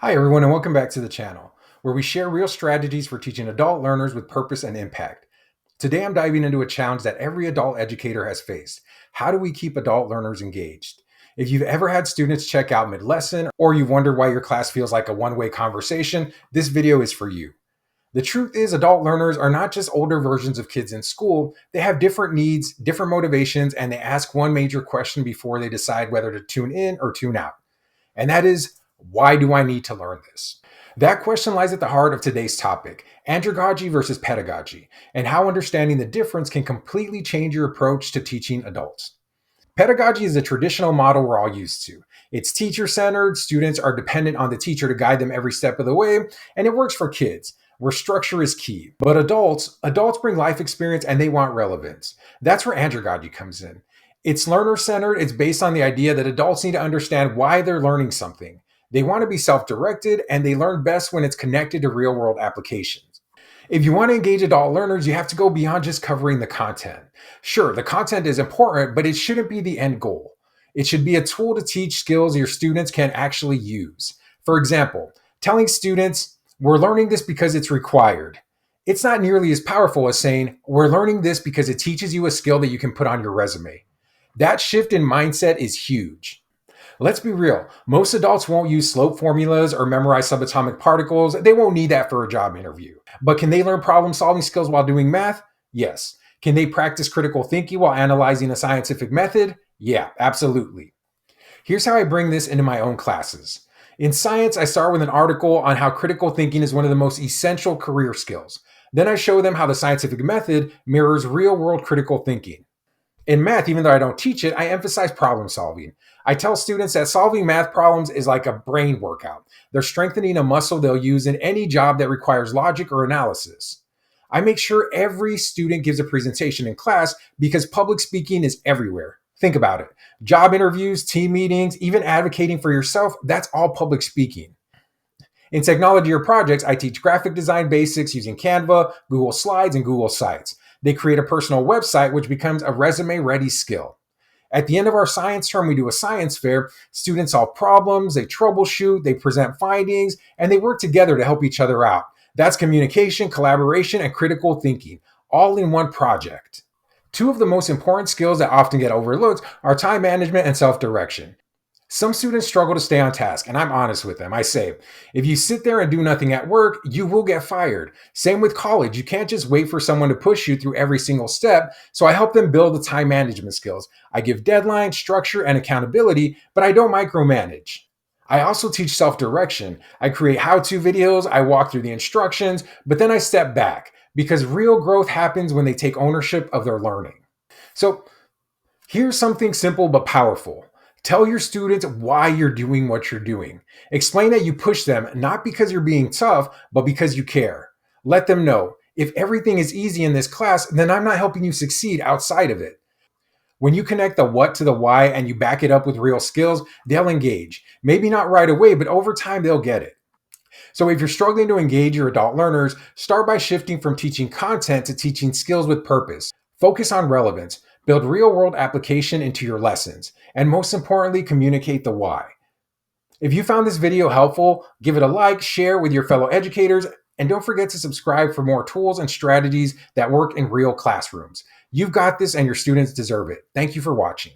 Hi, everyone, and welcome back to the channel, where we share real strategies for teaching adult learners with purpose and impact. Today, I'm diving into a challenge that every adult educator has faced. How do we keep adult learners engaged? If you've ever had students check out mid-lesson, or you've wondered why your class feels like a one-way conversation, this video is for you. The truth is, adult learners are not just older versions of kids in school. They have different needs, different motivations, and they ask one major question before they decide whether to tune in or tune out. And that is, why do I need to learn this? That question lies at the heart of today's topic, andragogy versus pedagogy, and how understanding the difference can completely change your approach to teaching adults. Pedagogy is a traditional model we're all used to. It's teacher-centered, students are dependent on the teacher to guide them every step of the way, and it works for kids, where structure is key. But adults bring life experience and they want relevance. That's where andragogy comes in. It's learner-centered, it's based on the idea that adults need to understand why they're learning something. They want to be self-directed, and they learn best when it's connected to real-world applications. If you want to engage adult learners, you have to go beyond just covering the content. Sure, the content is important, but it shouldn't be the end goal. It should be a tool to teach skills your students can actually use. For example, telling students, we're learning this because it's required. It's not nearly as powerful as saying, we're learning this because it teaches you a skill that you can put on your resume. That shift in mindset is huge. Let's be real. Most adults won't use slope formulas or memorize subatomic particles. They won't need that for a job interview. But can they learn problem-solving skills while doing math? Yes. Can they practice critical thinking while analyzing a scientific method? Yeah, absolutely. Here's how I bring this into my own classes. In science, I start with an article on how critical thinking is one of the most essential career skills. Then I show them how the scientific method mirrors real-world critical thinking. In math, even though I don't teach it, I emphasize problem solving. I tell students that solving math problems is like a brain workout. They're strengthening a muscle they'll use in any job that requires logic or analysis. I make sure every student gives a presentation in class because public speaking is everywhere. Think about it. Job interviews, team meetings, even advocating for yourself, that's all public speaking. In technology or projects, I teach graphic design basics using Canva, Google Slides, and Google Sites. They create a personal website, which becomes a resume-ready skill. At the end of our science term, we do a science fair. Students solve problems, they troubleshoot, they present findings, and they work together to help each other out. That's communication, collaboration, and critical thinking, all in one project. Two of the most important skills that often get overlooked are time management and self-direction. Some students struggle to stay on task, and I'm honest with them. I say, if you sit there and do nothing at work, you will get fired. Same with college. You can't just wait for someone to push you through every single step. So I help them build the time management skills. I give deadlines, structure, and accountability, but I don't micromanage. I also teach self-direction. I create how-to videos, I walk through the instructions, but then I step back because real growth happens when they take ownership of their learning. So here's something simple but powerful. Tell your students why you're doing what you're doing. Explain that you push them not because you're being tough, but because you care. Let them know, if everything is easy in this class, then I'm not helping you succeed outside of it. When you connect the what to the why and you back it up with real skills, they'll engage. Maybe not right away, but over time they'll get it. So if you're struggling to engage your adult learners, start by shifting from teaching content to teaching skills with purpose. Focus on relevance. Build real-world application into your lessons. And most importantly, communicate the why. If you found this video helpful, give it a like, share with your fellow educators, and don't forget to subscribe for more tools and strategies that work in real classrooms. You've got this and your students deserve it. Thank you for watching.